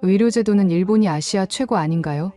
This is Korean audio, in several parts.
의료제도는 일본이 아시아 최고 아닌가요?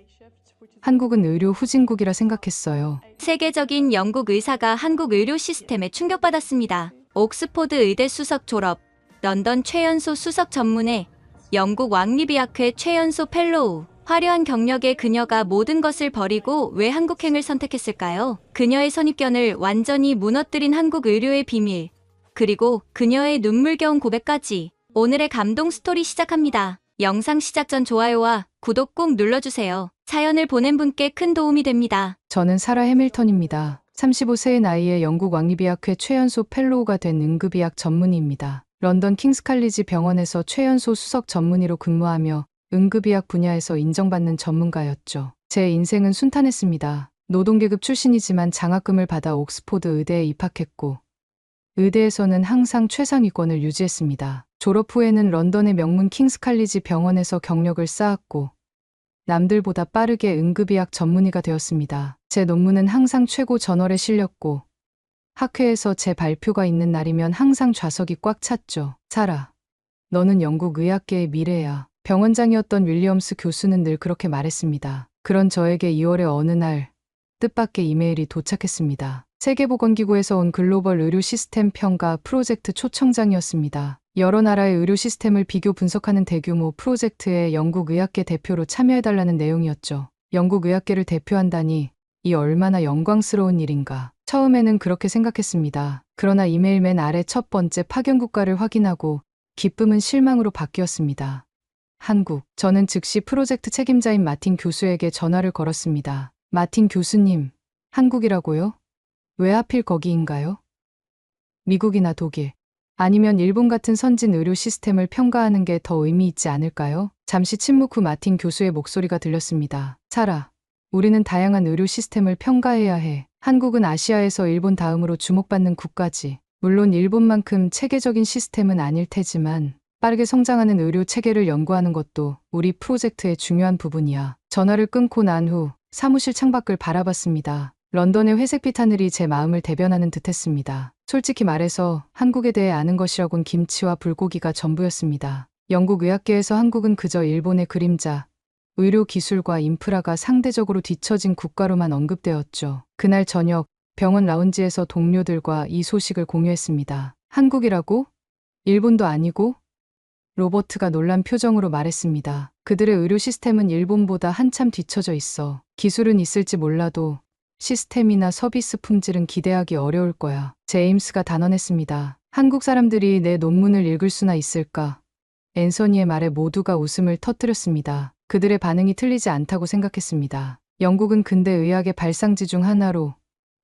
한국은 의료 후진국이라 생각했어요. 세계적인 영국 의사가 한국 의료 시스템에 충격받았습니다. 옥스포드 의대 수석 졸업, 런던 최연소 수석 전문의, 영국 왕립의학회 최연소 펠로우. 화려한 경력의 그녀가 모든 것을 버리고 왜 한국행을 선택했을까요? 그녀의 선입견을 완전히 무너뜨린 한국 의료의 비밀. 그리고 그녀의 눈물겨운 고백까지. 오늘의 감동 스토리 시작합니다. 영상 시작 전 좋아요와 구독 꼭 눌러주세요. 사연을 보낸 분께 큰 도움이 됩니다. 저는 사라 해밀턴입니다. 35세의 나이에 영국 왕립의학회 최연소 펠로우가 된 응급의학 전문의입니다. 런던 킹스칼리지 병원에서 최연소 수석 전문의로 근무하며 응급의학 분야에서 인정받는 전문가였죠. 제 인생은 순탄했습니다. 노동계급 출신이지만 장학금을 받아 옥스포드 의대에 입학했고 의대에서는 항상 최상위권을 유지했습니다. 졸업 후에는 런던의 명문 킹스칼리지 병원에서 경력을 쌓았고 남들보다 빠르게 응급의학 전문의가 되었습니다. 제 논문은 항상 최고 저널에 실렸고 학회에서 제 발표가 있는 날이면 항상 좌석이 꽉 찼죠. 사라, 너는 영국 의학계의 미래야. 병원장이었던 윌리엄스 교수는 늘 그렇게 말했습니다. 그런 저에게 2월의 어느 날 뜻밖의 이메일이 도착했습니다. 세계보건기구에서 온 글로벌 의료 시스템 평가 프로젝트 초청장이었습니다. 여러 나라의 의료 시스템을 비교 분석하는 대규모 프로젝트에 영국 의학계 대표로 참여해달라는 내용이었죠. 영국 의학계를 대표한다니 이 얼마나 영광스러운 일인가. 처음에는 그렇게 생각했습니다. 그러나 이메일 맨 아래 첫 번째 파견 국가를 확인하고 기쁨은 실망으로 바뀌었습니다. 한국. 저는 즉시 프로젝트 책임자인 마틴 교수에게 전화를 걸었습니다. 마틴 교수님, 한국이라고요? 왜 하필 거기인가요? 미국이나 독일, 아니면 일본 같은 선진 의료 시스템을 평가하는 게 더 의미 있지 않을까요? 잠시 침묵 후 마틴 교수의 목소리가 들렸습니다. 사라, 우리는 다양한 의료 시스템을 평가해야 해. 한국은 아시아에서 일본 다음으로 주목받는 국가지. 물론 일본만큼 체계적인 시스템은 아닐 테지만 빠르게 성장하는 의료 체계를 연구하는 것도 우리 프로젝트의 중요한 부분이야. 전화를 끊고 난 후 사무실 창밖을 바라봤습니다. 런던의 회색빛 하늘이 제 마음을 대변하는 듯했습니다. 솔직히 말해서 한국에 대해 아는 것이라곤 김치와 불고기가 전부였습니다. 영국 의학계에서 한국은 그저 일본의 그림자, 의료 기술과 인프라가 상대적으로 뒤처진 국가로만 언급되었죠. 그날 저녁 병원 라운지에서 동료들과 이 소식을 공유했습니다. 한국이라고? 일본도 아니고? 로버트가 놀란 표정으로 말했습니다. 그들의 의료 시스템은 일본보다 한참 뒤처져 있어. 기술은 있을지 몰라도 시스템이나 서비스 품질은 기대하기 어려울 거야. 제임스가 단언했습니다. 한국 사람들이 내 논문을 읽을 수나 있을까? 앤서니의 말에 모두가 웃음을 터뜨렸습니다. 그들의 반응이 틀리지 않다고 생각했습니다. 영국은 근대 의학의 발상지 중 하나로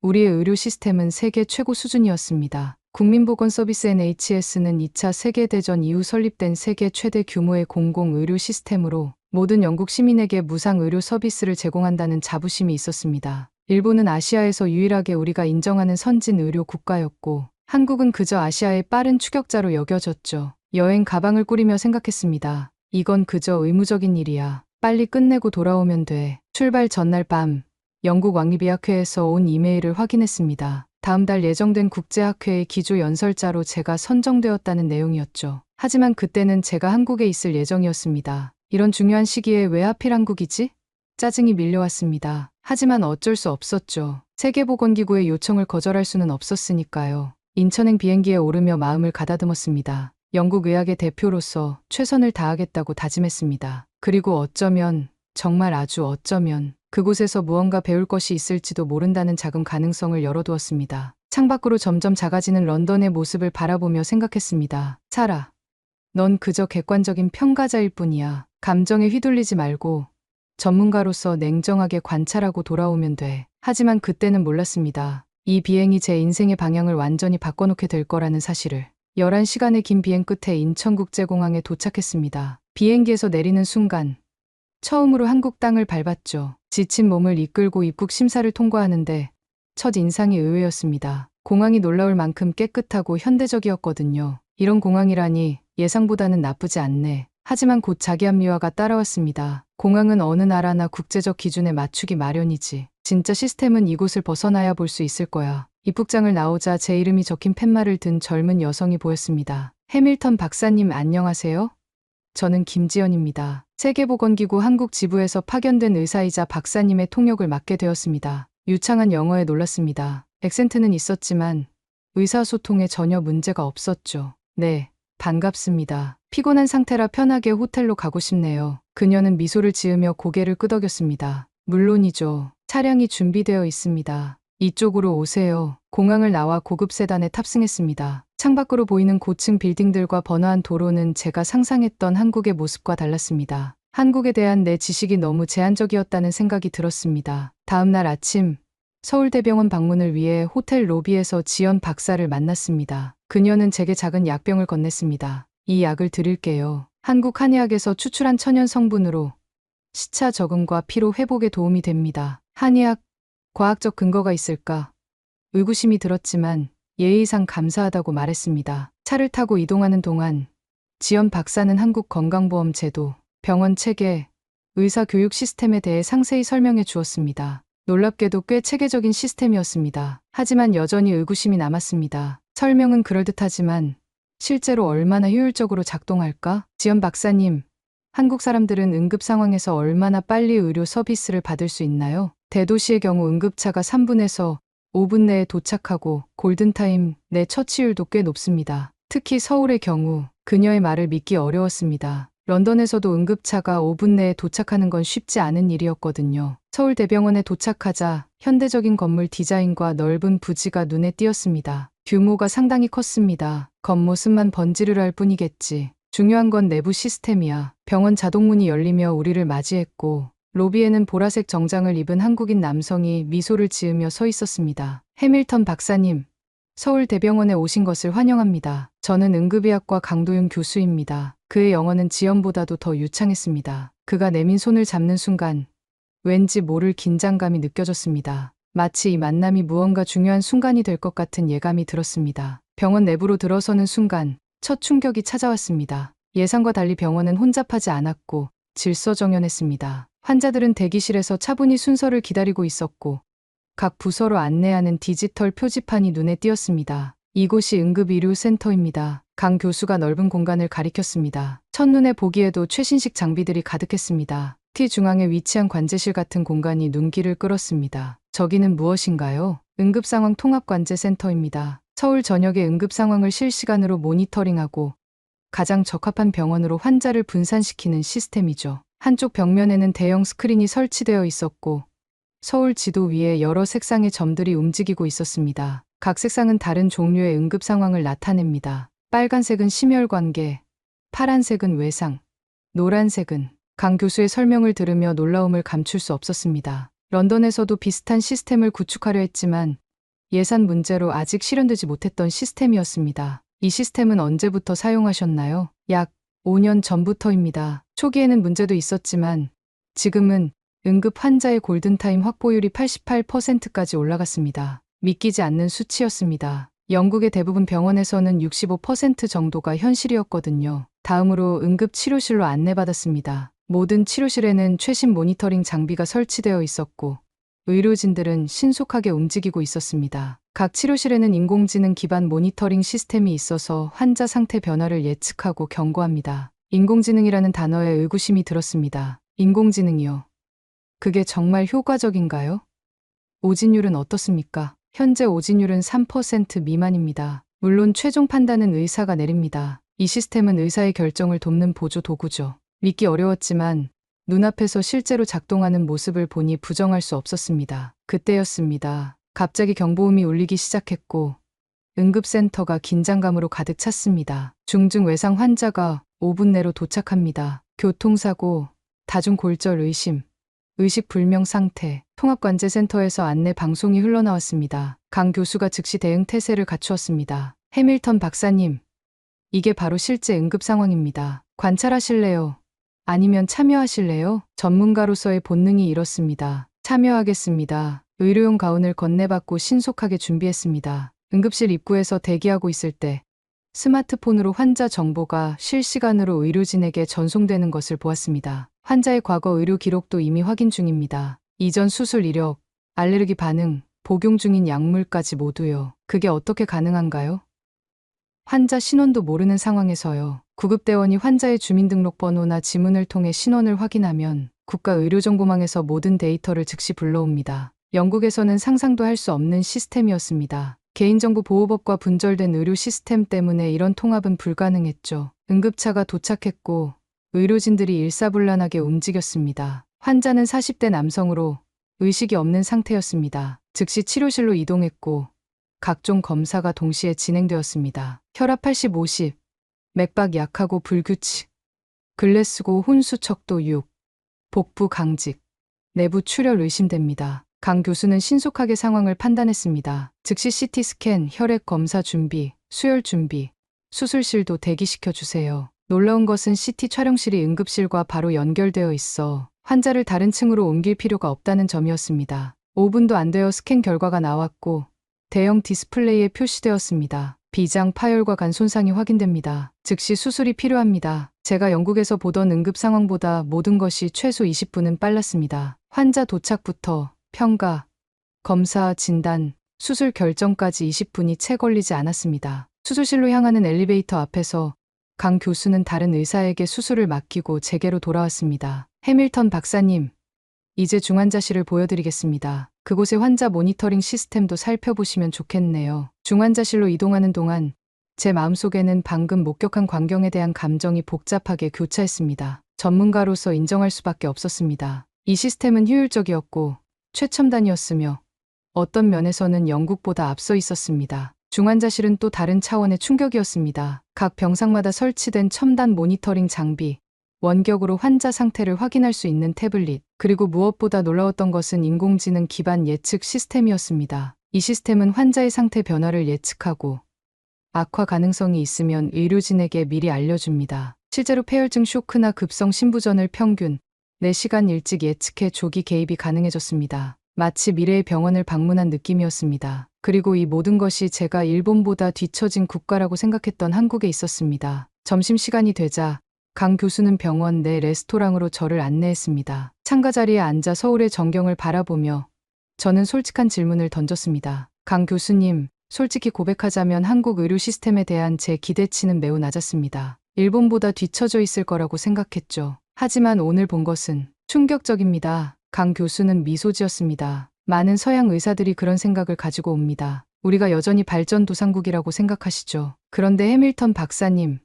우리의 의료 시스템은 세계 최고 수준이었습니다. 국민보건서비스 NHS는 2차 세계대전 이후 설립된 세계 최대 규모의 공공의료 시스템으로 모든 영국 시민에게 무상 의료 서비스를 제공한다는 자부심이 있었습니다. 일본은 아시아에서 유일하게 우리가 인정하는 선진 의료 국가였고 한국은 그저 아시아의 빠른 추격자로 여겨졌죠. 여행 가방을 꾸리며 생각했습니다. 이건 그저 의무적인 일이야. 빨리 끝내고 돌아오면 돼. 출발 전날 밤 영국 왕립의학회에서 온 이메일을 확인했습니다. 다음 달 예정된 국제학회의 기조 연설자로 제가 선정되었다는 내용이었죠. 하지만 그때는 제가 한국에 있을 예정이었습니다. 이런 중요한 시기에 왜 하필 한국이지? 짜증이 밀려왔습니다. 하지만 어쩔 수 없었죠. 세계보건기구의 요청을 거절할 수는 없었으니까요. 인천행 비행기에 오르며 마음을 가다듬었습니다. 영국 의학의 대표로서 최선을 다하겠다고 다짐했습니다. 그리고 어쩌면, 정말 아주 어쩌면 그곳에서 무언가 배울 것이 있을지도 모른다는 작은 가능성을 열어두었습니다. 창밖으로 점점 작아지는 런던의 모습을 바라보며 생각했습니다. 사라, 넌 그저 객관적인 평가자일 뿐이야. 감정에 휘둘리지 말고 전문가로서 냉정하게 관찰하고 돌아오면 돼. 하지만 그때는 몰랐습니다. 이 비행이 제 인생의 방향을 완전히 바꿔놓게 될 거라는 사실을. 11시간의 긴 비행 끝에 인천국제공항에 도착했습니다. 비행기에서 내리는 순간 처음으로 한국 땅을 밟았죠. 지친 몸을 이끌고 입국 심사를 통과하는데 첫 인상이 의외였습니다. 공항이 놀라울 만큼 깨끗하고 현대적이었거든요. 이런 공항이라니 예상보다는 나쁘지 않네. 하지만 곧 자기 합리화가 따라왔습니다. 공항은 어느 나라나 국제적 기준에 맞추기 마련이지. 진짜 시스템은 이곳을 벗어나야 볼 수 있을 거야. 입국장을 나오자 제 이름이 적힌 팻말을 든 젊은 여성이 보였습니다. 해밀턴 박사님 안녕하세요? 저는 김지연입니다. 세계보건기구 한국 지부에서 파견된 의사이자 박사님의 통역을 맡게 되었습니다. 유창한 영어에 놀랐습니다. 액센트는 있었지만 의사소통에 전혀 문제가 없었죠. 네, 반갑습니다. 피곤한 상태라 편하게 호텔로 가고 싶네요. 그녀는 미소를 지으며 고개를 끄덕였습니다. 물론이죠. 차량이 준비되어 있습니다. 이쪽으로 오세요. 공항을 나와 고급 세단에 탑승했습니다. 창밖으로 보이는 고층 빌딩들과 번화한 도로는 제가 상상했던 한국의 모습과 달랐습니다. 한국에 대한 내 지식이 너무 제한적이었다는 생각이 들었습니다. 다음 날 아침, 서울대병원 방문을 위해 호텔 로비에서 지연 박사를 만났습니다. 그녀는 제게 작은 약병을 건넸습니다. 이 약을 드릴게요. 한국 한의학에서 추출한 천연 성분으로 시차 적응과 피로 회복에 도움이 됩니다. 한의학, 과학적 근거가 있을까? 의구심이 들었지만 예의상 감사하다고 말했습니다. 차를 타고 이동하는 동안 지연 박사는 한국 건강보험 제도, 병원 체계, 의사 교육 시스템에 대해 상세히 설명해 주었습니다. 놀랍게도 꽤 체계적인 시스템이었습니다. 하지만 여전히 의구심이 남았습니다. 설명은 그럴듯하지만 실제로 얼마나 효율적으로 작동할까? 지연 박사님, 한국 사람들은 응급 상황에서 얼마나 빨리 의료 서비스를 받을 수 있나요? 대도시의 경우 응급차가 3분에서 5분 내에 도착하고 골든타임 내 처치율도 꽤 높습니다. 특히 서울의 경우 그녀의 말을 믿기 어려웠습니다. 런던에서도 응급차가 5분 내에 도착하는 건 쉽지 않은 일이었거든요. 서울대병원에 도착하자 현대적인 건물 디자인과 넓은 부지가 눈에 띄었습니다. 규모가 상당히 컸습니다. 겉모습만 번지르르할 뿐이겠지. 중요한 건 내부 시스템이야. 병원 자동문이 열리며 우리를 맞이했고 로비에는 보라색 정장을 입은 한국인 남성이 미소를 지으며 서 있었습니다. 해밀턴 박사님, 서울대병원에 오신 것을 환영합니다. 저는 응급의학과 강도윤 교수입니다. 그의 영어는 지연보다도 더 유창했습니다. 그가 내민 손을 잡는 순간 왠지 모를 긴장감이 느껴졌습니다. 마치 이 만남이 무언가 중요한 순간이 될 것 같은 예감이 들었습니다. 병원 내부로 들어서는 순간 첫 충격이 찾아왔습니다. 예상과 달리 병원은 혼잡하지 않았고 질서정연했습니다. 환자들은 대기실에서 차분히 순서를 기다리고 있었고 각 부서로 안내하는 디지털 표지판이 눈에 띄었습니다. 이곳이 응급의료센터입니다. 강 교수가 넓은 공간을 가리켰습니다. 첫눈에 보기에도 최신식 장비들이 가득했습니다. T 중앙에 위치한 관제실 같은 공간이 눈길을 끌었습니다. 저기는 무엇인가요? 응급상황 통합관제센터입니다. 서울 전역의 응급 상황을 실시간으로 모니터링하고 가장 적합한 병원으로 환자를 분산시키는 시스템이죠. 한쪽 벽면에는 대형 스크린이 설치되어 있었고 서울 지도 위에 여러 색상의 점들이 움직이고 있었습니다. 각 색상은 다른 종류의 응급 상황을 나타냅니다. 빨간색은 심혈관계, 파란색은 외상, 노란색은 강 교수의 설명을 들으며 놀라움을 감출 수 없었습니다. 런던에서도 비슷한 시스템을 구축하려 했지만 예산 문제로 아직 실현되지 못했던 시스템이었습니다. 이 시스템은 언제부터 사용하셨나요? 약 5년 전부터입니다. 초기에는 문제도 있었지만 지금은 응급 환자의 골든타임 확보율이 88%까지 올라갔습니다. 믿기지 않는 수치였습니다. 영국의 대부분 병원에서는 65% 정도가 현실이었거든요. 다음으로 응급치료실로 안내받았습니다. 모든 치료실에는 최신 모니터링 장비가 설치되어 있었고 의료진들은 신속하게 움직이고 있었습니다. 각 치료실에는 인공지능 기반 모니터링 시스템이 있어서 환자 상태 변화를 예측하고 경고합니다. 인공지능이라는 단어에 의구심이 들었습니다. 인공지능이요. 그게 정말 효과적인가요? 오진율은 어떻습니까? 현재 오진율은 3% 미만입니다. 물론 최종 판단은 의사가 내립니다. 이 시스템은 의사의 결정을 돕는 보조 도구죠. 믿기 어려웠지만 눈앞에서 실제로 작동하는 모습을 보니 부정할 수 없었습니다. 그때였습니다. 갑자기 경보음이 울리기 시작했고 응급센터가 긴장감으로 가득 찼습니다. 중증 외상 환자가 5분 내로 도착합니다. 교통사고, 다중골절 의심, 의식불명 상태, 통합관제센터에서 안내 방송이 흘러나왔습니다. 강 교수가 즉시 대응 태세를 갖추었습니다. 해밀턴 박사님, 이게 바로 실제 응급 상황입니다. 관찰하실래요? 아니면 참여하실래요? 전문가로서의 본능이 이렇습니다. 참여하겠습니다. 의료용 가운을 건네받고 신속하게 준비했습니다. 응급실 입구에서 대기하고 있을 때 스마트폰으로 환자 정보가 실시간으로 의료진에게 전송되는 것을 보았습니다. 환자의 과거 의료 기록도 이미 확인 중입니다. 이전 수술 이력, 알레르기 반응, 복용 중인 약물까지 모두요. 그게 어떻게 가능한가요? 환자 신원도 모르는 상황에서요. 구급대원이 환자의 주민등록번호나 지문을 통해 신원을 확인하면 국가의료정보망에서 모든 데이터를 즉시 불러옵니다. 영국에서는 상상도 할 수 없는 시스템이었습니다. 개인정보 보호법과 분절된 의료 시스템 때문에 이런 통합은 불가능했죠. 응급차가 도착했고 의료진들이 일사불란하게 움직였습니다. 환자는 40대 남성으로 의식이 없는 상태였습니다. 즉시 치료실로 이동했고 각종 검사가 동시에 진행되었습니다. 혈압 80, 50, 맥박 약하고 불규칙, 글래스고 혼수 척도 6, 복부 강직, 내부 출혈 의심됩니다. 강 교수는 신속하게 상황을 판단했습니다. 즉시 CT 스캔, 혈액 검사 준비, 수혈 준비, 수술실도 대기시켜 주세요. 놀라운 것은 CT 촬영실이 응급실과 바로 연결되어 있어 환자를 다른 층으로 옮길 필요가 없다는 점이었습니다. 5분도 안 되어 스캔 결과가 나왔고 대형 디스플레이에 표시되었습니다. 비장, 파열과 간 손상이 확인됩니다. 즉시 수술이 필요합니다. 제가 영국에서 보던 응급 상황보다 모든 것이 최소 20분은 빨랐습니다. 환자 도착부터 평가, 검사, 진단, 수술 결정까지 20분이 채 걸리지 않았습니다. 수술실로 향하는 엘리베이터 앞에서 강 교수는 다른 의사에게 수술을 맡기고 제게로 돌아왔습니다. 해밀턴 박사님, 이제 중환자실을 보여드리겠습니다. 그곳의 환자 모니터링 시스템도 살펴보시면 좋겠네요. 중환자실로 이동하는 동안 제 마음속에는 방금 목격한 광경에 대한 감정이 복잡하게 교차했습니다. 전문가로서 인정할 수밖에 없었습니다. 이 시스템은 효율적이었고 최첨단이었으며 어떤 면에서는 영국보다 앞서 있었습니다. 중환자실은 또 다른 차원의 충격이었습니다. 각 병상마다 설치된 첨단 모니터링 장비, 원격으로 환자 상태를 확인할 수 있는 태블릿, 그리고 무엇보다 놀라웠던 것은 인공지능 기반 예측 시스템이었습니다. 이 시스템은 환자의 상태 변화를 예측하고 악화 가능성이 있으면 의료진에게 미리 알려줍니다. 실제로 폐혈증 쇼크나 급성 심부전을 평균 4시간 일찍 예측해 조기 개입이 가능해졌습니다. 마치 미래의 병원을 방문한 느낌이었습니다. 그리고 이 모든 것이 제가 일본보다 뒤처진 국가라고 생각했던 한국에 있었습니다. 점심시간이 되자 강 교수는 병원 내 레스토랑으로 저를 안내했습니다. 창가 자리에 앉아 서울의 전경을 바라보며 저는 솔직한 질문을 던졌습니다. 강 교수님, 솔직히 고백하자면 한국 의료 시스템에 대한 제 기대치는 매우 낮았습니다. 일본보다 뒤처져 있을 거라고 생각했죠. 하지만 오늘 본 것은 충격적입니다. 강 교수는 미소 지었습니다. 많은 서양 의사들이 그런 생각을 가지고 옵니다. 우리가 여전히 발전도상국이라고 생각하시죠. 그런데 해밀턴 박사님,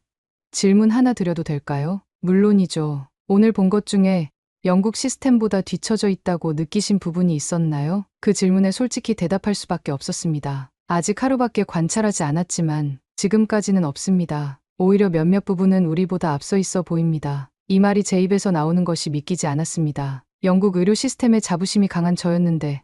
질문 하나 드려도 될까요? 물론이죠. 오늘 본 것 중에 영국 시스템보다 뒤처져 있다고 느끼신 부분이 있었나요? 그 질문에 솔직히 대답할 수밖에 없었습니다. 아직 하루밖에 관찰하지 않았지만 지금까지는 없습니다. 오히려 몇몇 부분은 우리보다 앞서 있어 보입니다. 이 말이 제 입에서 나오는 것이 믿기지 않았습니다. 영국 의료 시스템에 자부심이 강한 저였는데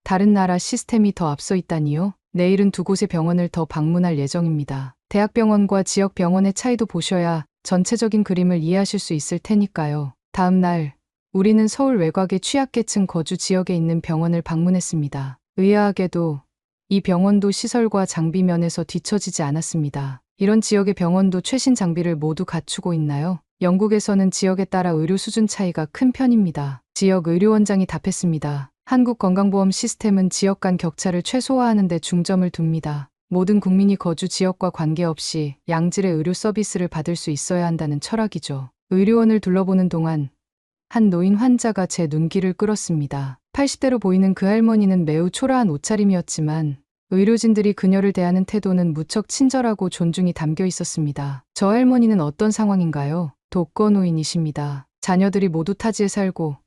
다른 나라 시스템이 더 앞서 있다니요? 내일은 두 곳의 병원을 더 방문할 예정입니다. 대학병원과 지역병원의 차이도 보셔야 전체적인 그림을 이해하실 수 있을 테니까요. 다음 날 우리는 서울 외곽의 취약계층 거주 지역에 있는 병원을 방문했습니다. 의아하게도 이 병원도 시설과 장비 면에서 뒤처지지 않았습니다. 이런 지역의 병원도 최신 장비를 모두 갖추고 있나요? 영국에서는 지역에 따라 의료 수준 차이가 큰 편입니다. 지역 의료원장이 답했습니다. 한국 건강보험 시스템은 지역 간 격차를 최소화하는 데 중점을 둡니다. 모든 국민이 거주 지역과 관계없이 양질의 의료 서비스를 받을 수 있어야 한다는 철학이죠. 의료원을 둘러보는 동안 한 노인 환자가 제 눈길을 끌었습니다. 80대로 보이는 그 할머니는 매우 초라한 옷차림이었지만 의료진들이 그녀를 대하는 태도는 무척 친절하고 존중이 담겨 있었습니다. 저 할머니는 어떤 상황인가요? 독거노인이십니다. 자녀들이 모두 타지에 살고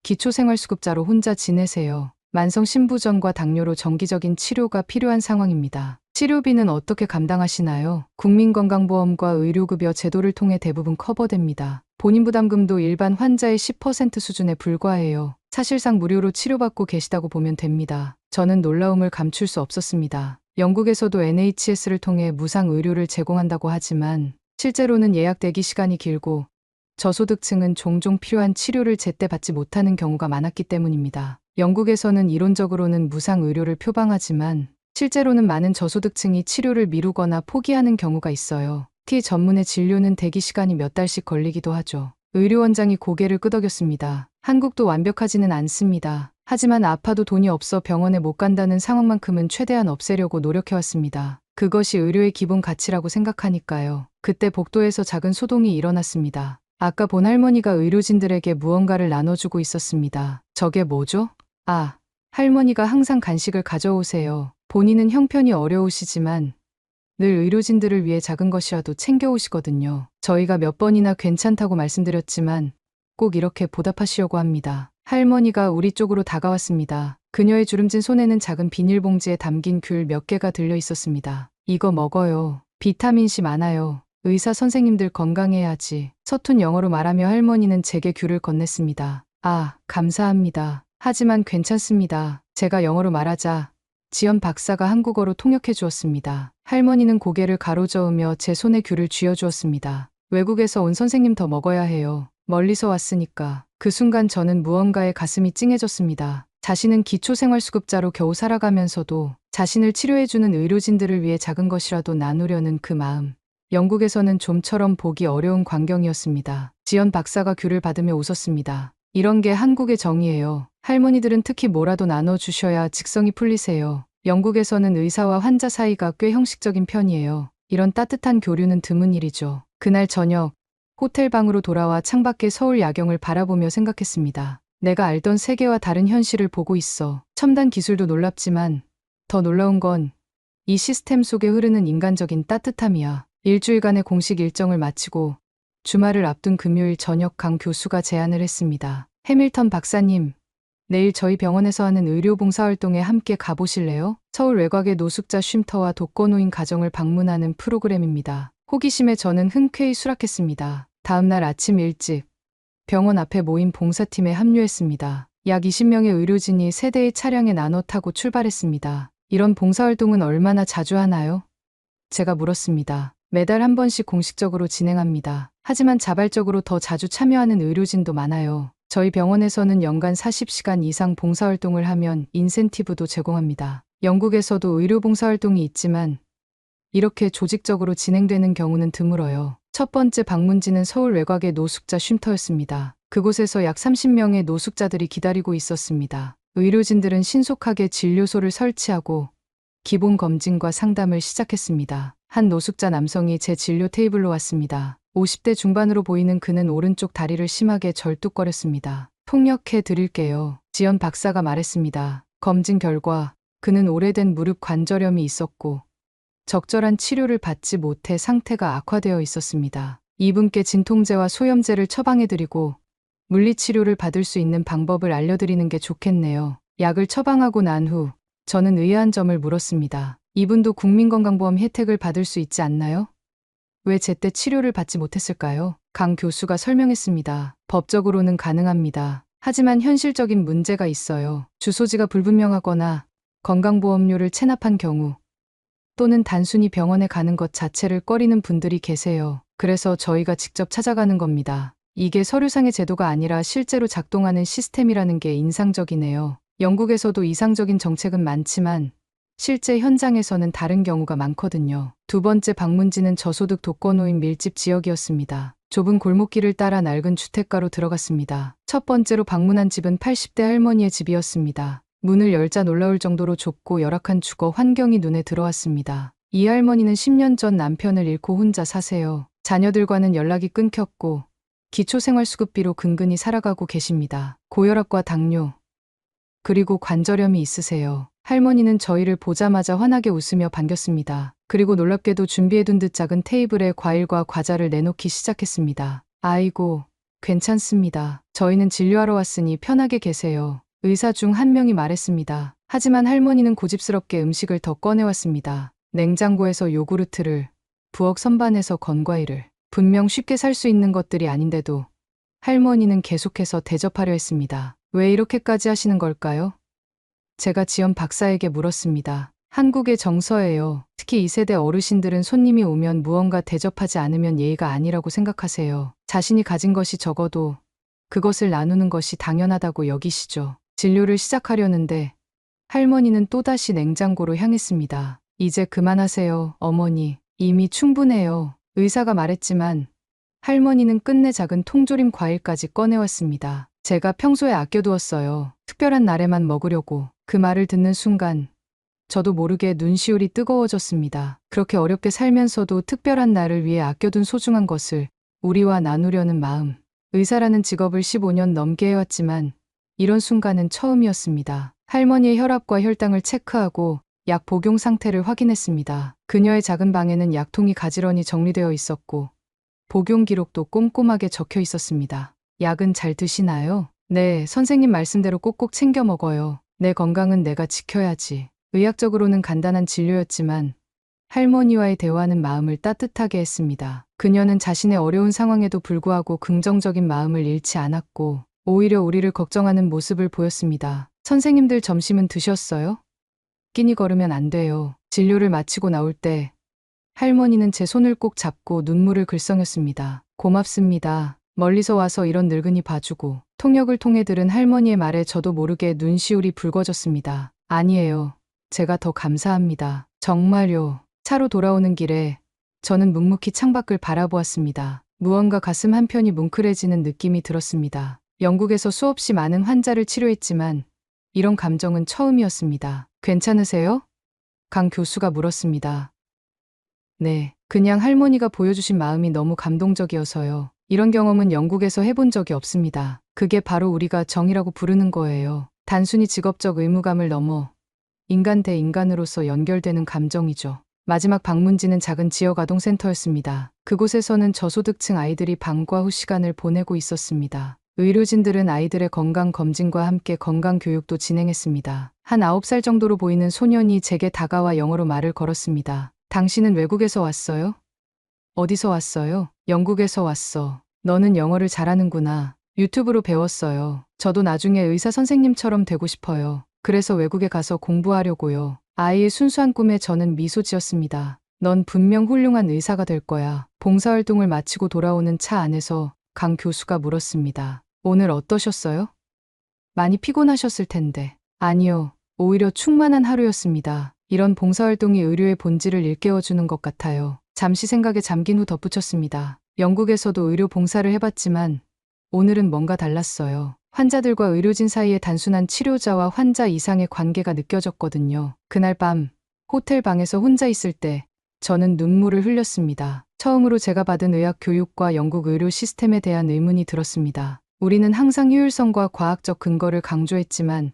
기초생활수급자로 혼자 지내세요. 만성 심부전과 당뇨로 정기적인 치료가 필요한 상황입니다. 치료비는 어떻게 감당하시나요? 국민건강보험과 의료급여 제도를 통해 대부분 커버됩니다. 본인 부담금도 일반 환자의 10% 수준에 불과해요. 사실상 무료로 치료받고 계시다고 보면 됩니다. 저는 놀라움을 감출 수 없었습니다. 영국에서도 NHS를 통해 무상 의료를 제공한다고 하지만 실제로는 예약 대기 시간이 길고 저소득층은 종종 필요한 치료를 제때 받지 못하는 경우가 많았기 때문입니다. 영국에서는 이론적으로는 무상 의료를 표방하지만 실제로는 많은 저소득층이 치료를 미루거나 포기하는 경우가 있어요. 특히 전문의 진료는 대기 시간이 몇 달씩 걸리기도 하죠. 의료원장이 고개를 끄덕였습니다. 한국도 완벽하지는 않습니다. 하지만 아파도 돈이 없어 병원에 못 간다는 상황만큼은 최대한 없애려고 노력해왔습니다. 그것이 의료의 기본 가치라고 생각하니까요. 그때 복도에서 작은 소동이 일어났습니다. 아까 본 할머니가 의료진들에게 무언가를 나눠주고 있었습니다. 저게 뭐죠? 아, 할머니가 항상 간식을 가져오세요. 본인은 형편이 어려우시지만 늘 의료진들을 위해 작은 것이라도 챙겨오시거든요. 저희가 몇 번이나 괜찮다고 말씀드렸지만 꼭 이렇게 보답하시려고 합니다. 할머니가 우리 쪽으로 다가왔습니다. 그녀의 주름진 손에는 작은 비닐봉지에 담긴 귤 몇 개가 들려 있었습니다. 이거 먹어요. 비타민C 많아요. 의사 선생님들 건강해야지. 서툰 영어로 말하며 할머니는 제게 귤을 건넸습니다. 아, 감사합니다. 하지만 괜찮습니다. 제가 영어로 말하자 지연 박사가 한국어로 통역해 주었습니다. 할머니는 고개를 가로저으며 제 손에 귤을 쥐어 주었습니다. 외국에서 온 선생님 더 먹어야 해요. 멀리서 왔으니까. 그 순간 저는 무언가에 가슴이 찡해졌습니다. 자신은 기초생활수급자로 겨우 살아가면서도 자신을 치료해주는 의료진들을 위해 작은 것이라도 나누려는 그 마음. 영국에서는 좀처럼 보기 어려운 광경이었습니다. 지연 박사가 귤을 받으며 웃었습니다. 이런 게 한국의 정이에요. 할머니들은 특히 뭐라도 나눠주셔야 직성이 풀리세요. 영국에서는 의사와 환자 사이가 꽤 형식적인 편이에요. 이런 따뜻한 교류는 드문 일이죠. 그날 저녁 호텔 방으로 돌아와 창밖의 서울 야경을 바라보며 생각했습니다. 내가 알던 세계와 다른 현실을 보고 있어. 첨단 기술도 놀랍지만 더 놀라운 건 이 시스템 속에 흐르는 인간적인 따뜻함이야. 일주일간의 공식 일정을 마치고 주말을 앞둔 금요일 저녁 강 교수가 제안을 했습니다. 해밀턴 박사님, 내일 저희 병원에서 하는 의료봉사활동에 함께 가보실래요? 서울 외곽의 노숙자 쉼터와 독거노인 가정을 방문하는 프로그램입니다. 호기심에 저는 흔쾌히 수락했습니다. 다음날 아침 일찍 병원 앞에 모인 봉사팀에 합류했습니다. 약 20명의 의료진이 세 대의 차량에 나눠 타고 출발했습니다. 이런 봉사활동은 얼마나 자주 하나요? 제가 물었습니다. 매달 한 번씩 공식적으로 진행합니다. 하지만 자발적으로 더 자주 참여하는 의료진도 많아요. 저희 병원에서는 연간 40시간 이상 봉사활동을 하면 인센티브도 제공합니다. 영국에서도 의료봉사활동이 있지만 이렇게 조직적으로 진행되는 경우는 드물어요. 첫 번째 방문지는 서울 외곽의 노숙자 쉼터였습니다. 그곳에서 약 30명의 노숙자들이 기다리고 있었습니다. 의료진들은 신속하게 진료소를 설치하고 기본 검진과 상담을 시작했습니다. 한 노숙자 남성이 제 진료 테이블로 왔습니다. 50대 중반으로 보이는 그는 오른쪽 다리를 심하게 절뚝거렸습니다. 통역해 드릴게요. 지연 박사가 말했습니다. 검진 결과 그는 오래된 무릎 관절염이 있었고 적절한 치료를 받지 못해 상태가 악화되어 있었습니다. 이분께 진통제와 소염제를 처방해드리고 물리치료를 받을 수 있는 방법을 알려드리는 게 좋겠네요. 약을 처방하고 난 후 저는 의아한 점을 물었습니다. 이분도 국민건강보험 혜택을 받을 수 있지 않나요? 왜 제때 치료를 받지 못했을까요? 강 교수가 설명했습니다. 법적으로는 가능합니다. 하지만 현실적인 문제가 있어요. 주소지가 불분명하거나 건강보험료를 체납한 경우 또는 단순히 병원에 가는 것 자체를 꺼리는 분들이 계세요. 그래서 저희가 직접 찾아가는 겁니다. 이게 서류상의 제도가 아니라 실제로 작동하는 시스템이라는 게 인상적이네요. 영국에서도 이상적인 정책은 많지만 실제 현장에서는 다른 경우가 많거든요. 두 번째 방문지는 저소득 독거노인 밀집 지역이었습니다. 좁은 골목길을 따라 낡은 주택가로 들어갔습니다. 첫 번째로 방문한 집은 80대 할머니의 집이었습니다. 문을 열자 놀라울 정도로 좁고 열악한 주거 환경이 눈에 들어왔습니다. 이 할머니는 10년 전 남편을 잃고 혼자 사세요. 자녀들과는 연락이 끊겼고 기초생활수급비로 근근히 살아가고 계십니다. 고혈압과 당뇨, 그리고 관절염이 있으세요. 할머니는 저희를 보자마자 환하게 웃으며 반겼습니다. 그리고 놀랍게도 준비해둔 듯 작은 테이블에 과일과 과자를 내놓기 시작했습니다. 아이고, 괜찮습니다. 저희는 진료하러 왔으니 편하게 계세요. 의사 중 한 명이 말했습니다. 하지만 할머니는 고집스럽게 음식을 더 꺼내왔습니다. 냉장고에서 요구르트를, 부엌 선반에서 건과일을. 분명 쉽게 살 수 있는 것들이 아닌데도 할머니는 계속해서 대접하려 했습니다. 왜 이렇게까지 하시는 걸까요? 제가 지연 박사에게 물었습니다. 한국의 정서예요. 특히 2세대 어르신들은 손님이 오면 무언가 대접하지 않으면 예의가 아니라고 생각하세요. 자신이 가진 것이 적어도 그것을 나누는 것이 당연하다고 여기시죠. 진료를 시작하려는데 할머니는 또다시 냉장고로 향했습니다. 이제 그만하세요, 어머니. 이미 충분해요. 의사가 말했지만 할머니는 끝내 작은 통조림 과일까지 꺼내왔습니다. 제가 평소에 아껴두었어요. 특별한 날에만 먹으려고. 그 말을 듣는 순간 저도 모르게 눈시울이 뜨거워졌습니다. 그렇게 어렵게 살면서도 특별한 나를 위해 아껴둔 소중한 것을 우리와 나누려는 마음. 의사라는 직업을 15년 넘게 해왔지만 이런 순간은 처음이었습니다. 할머니의 혈압과 혈당을 체크하고 약 복용 상태를 확인했습니다. 그녀의 작은 방에는 약통이 가지런히 정리되어 있었고 복용 기록도 꼼꼼하게 적혀 있었습니다. 약은 잘 드시나요? 네, 선생님 말씀대로 꼭꼭 챙겨 먹어요. 내 건강은 내가 지켜야지. 의학적으로는 간단한 진료였지만 할머니와의 대화는 마음을 따뜻하게 했습니다. 그녀는 자신의 어려운 상황에도 불구하고 긍정적인 마음을 잃지 않았고 오히려 우리를 걱정하는 모습을 보였습니다. 선생님들 점심은 드셨어요? 끼니 거르면 안 돼요. 진료를 마치고 나올 때 할머니는 제 손을 꼭 잡고 눈물을 글썽였습니다. 고맙습니다. 멀리서 와서 이런 늙은이 봐주고. 통역을 통해 들은 할머니의 말에 저도 모르게 눈시울이 붉어졌습니다. 아니에요. 제가 더 감사합니다. 정말요. 차로 돌아오는 길에 저는 묵묵히 창밖을 바라보았습니다. 무언가 가슴 한편이 뭉클해지는 느낌이 들었습니다. 영국에서 수없이 많은 환자를 치료했지만 이런 감정은 처음이었습니다. 괜찮으세요? 강 교수가 물었습니다. 네, 그냥 할머니가 보여주신 마음이 너무 감동적이어서요. 이런 경험은 영국에서 해본 적이 없습니다. 그게 바로 우리가 정이라고 부르는 거예요. 단순히 직업적 의무감을 넘어 인간 대 인간으로서 연결되는 감정이죠. 마지막 방문지는 작은 지역 아동센터였습니다. 그곳에서는 저소득층 아이들이 방과 후 시간을 보내고 있었습니다. 의료진들은 아이들의 건강 검진과 함께 건강 교육도 진행했습니다. 한 9살 정도로 보이는 소년이 제게 다가와 영어로 말을 걸었습니다. 당신은 외국에서 왔어요? 어디서 왔어요? 영국에서 왔어. 너는 영어를 잘하는구나. 유튜브로 배웠어요. 저도 나중에 의사 선생님처럼 되고 싶어요. 그래서 외국에 가서 공부하려고요. 아이의 순수한 꿈에 저는 미소 지었습니다. 넌 분명 훌륭한 의사가 될 거야. 봉사활동을 마치고 돌아오는 차 안에서 강 교수가 물었습니다. 오늘 어떠셨어요? 많이 피곤하셨을 텐데. 아니요. 오히려 충만한 하루였습니다. 이런 봉사활동이 의료의 본질을 일깨워주는 것 같아요. 잠시 생각에 잠긴 후 덧붙였습니다. 영국에서도 의료 봉사를 해봤지만 오늘은 뭔가 달랐어요. 환자들과 의료진 사이의 단순한 치료자와 환자 이상의 관계가 느껴졌거든요. 그날 밤 호텔 방에서 혼자 있을 때 저는 눈물을 흘렸습니다. 처음으로 제가 받은 의학 교육과 영국 의료 시스템에 대한 의문이 들었습니다. 우리는 항상 효율성과 과학적 근거를 강조했지만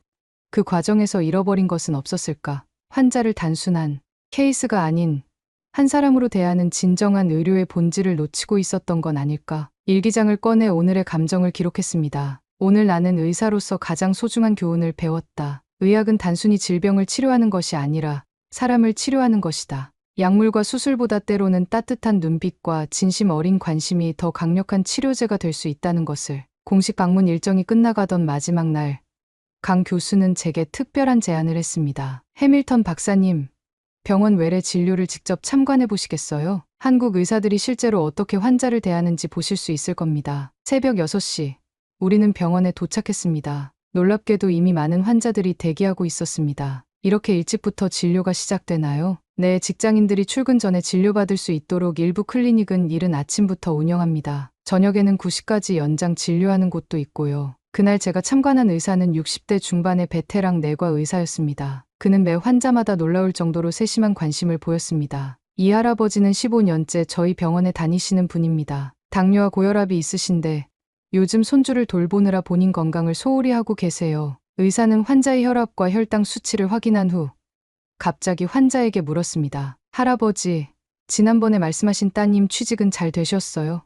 그 과정에서 잃어버린 것은 없었을까? 환자를 단순한 케이스가 아닌 한 사람으로 대하는 진정한 의료의 본질을 놓치고 있었던 건 아닐까? 일기장을 꺼내 오늘의 감정을 기록했습니다. 오늘 나는 의사로서 가장 소중한 교훈을 배웠다. 의학은 단순히 질병을 치료하는 것이 아니라 사람을 치료하는 것이다. 약물과 수술보다 때로는 따뜻한 눈빛과 진심 어린 관심이 더 강력한 치료제가 될 수 있다는 것을. 공식 방문 일정이 끝나가던 마지막 날, 강 교수는 제게 특별한 제안을 했습니다. 해밀턴 박사님, 병원 외래 진료를 직접 참관해 보시겠어요? 한국 의사들이 실제로 어떻게 환자를 대하는지 보실 수 있을 겁니다. 새벽 6시, 우리는 병원에 도착했습니다. 놀랍게도 이미 많은 환자들이 대기하고 있었습니다. 이렇게 일찍부터 진료가 시작되나요? 네, 직장인들이 출근 전에 진료받을 수 있도록 일부 클리닉은 이른 아침부터 운영합니다. 저녁에는 9시까지 연장 진료하는 곳도 있고요. 그날 제가 참관한 의사는 60대 중반의 베테랑 내과 의사였습니다. 그는 매 환자마다 놀라울 정도로 세심한 관심을 보였습니다. 이 할아버지는 15년째 저희 병원에 다니시는 분입니다. 당뇨와 고혈압이 있으신데 요즘 손주를 돌보느라 본인 건강을 소홀히 하고 계세요. 의사는 환자의 혈압과 혈당 수치를 확인한 후 갑자기 환자에게 물었습니다. 할아버지, 지난번에 말씀하신 따님 취직은 잘 되셨어요?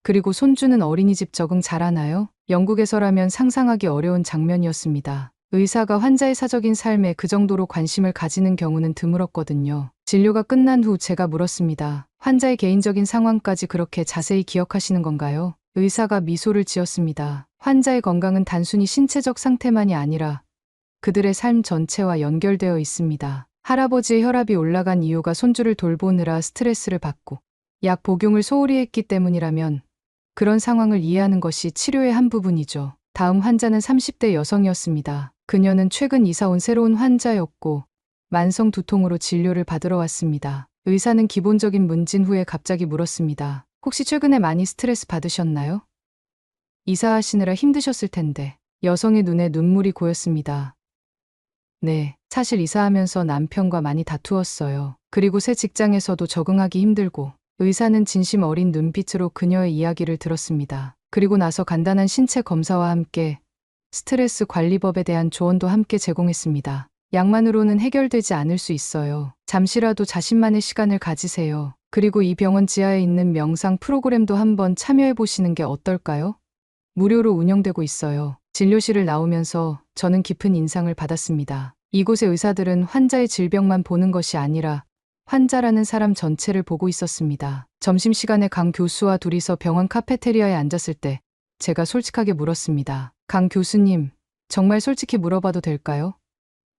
그리고 손주는 어린이집 적응 잘하나요? 영국에서라면 상상하기 어려운 장면이었습니다. 의사가 환자의 사적인 삶에 그 정도로 관심을 가지는 경우는 드물었거든요. 진료가 끝난 후 제가 물었습니다. 환자의 개인적인 상황까지 그렇게 자세히 기억하시는 건가요? 의사가 미소를 지었습니다. 환자의 건강은 단순히 신체적 상태만이 아니라 그들의 삶 전체와 연결되어 있습니다. 할아버지의 혈압이 올라간 이유가 손주를 돌보느라 스트레스를 받고 약 복용을 소홀히 했기 때문이라면 그런 상황을 이해하는 것이 치료의 한 부분이죠. 다음 환자는 30대 여성이었습니다. 그녀는 최근 이사 온 새로운 환자였고 만성 두통으로 진료를 받으러 왔습니다. 의사는 기본적인 문진 후에 갑자기 물었습니다. 혹시 최근에 많이 스트레스 받으셨나요? 이사하시느라 힘드셨을 텐데. 여성의 눈에 눈물이 고였습니다. 네, 사실 이사하면서 남편과 많이 다투었어요. 그리고 새 직장에서도 적응하기 힘들고 의사는 진심 어린 눈빛으로 그녀의 이야기를 들었습니다. 그리고 나서 간단한 신체 검사와 함께 스트레스 관리법에 대한 조언도 함께 제공했습니다. 약만으로는 해결되지 않을 수 있어요. 잠시라도 자신만의 시간을 가지세요. 그리고 이 병원 지하에 있는 명상 프로그램도 한번 참여해 보시는 게 어떨까요? 무료로 운영되고 있어요. 진료실을 나오면서 저는 깊은 인상을 받았습니다. 이곳의 의사들은 환자의 질병만 보는 것이 아니라 환자라는 사람 전체를 보고 있었습니다. 점심시간에 강 교수와 둘이서 병원 카페테리아에 앉았을 때 제가 솔직하게 물었습니다. 강 교수님, 정말 솔직히 물어봐도 될까요?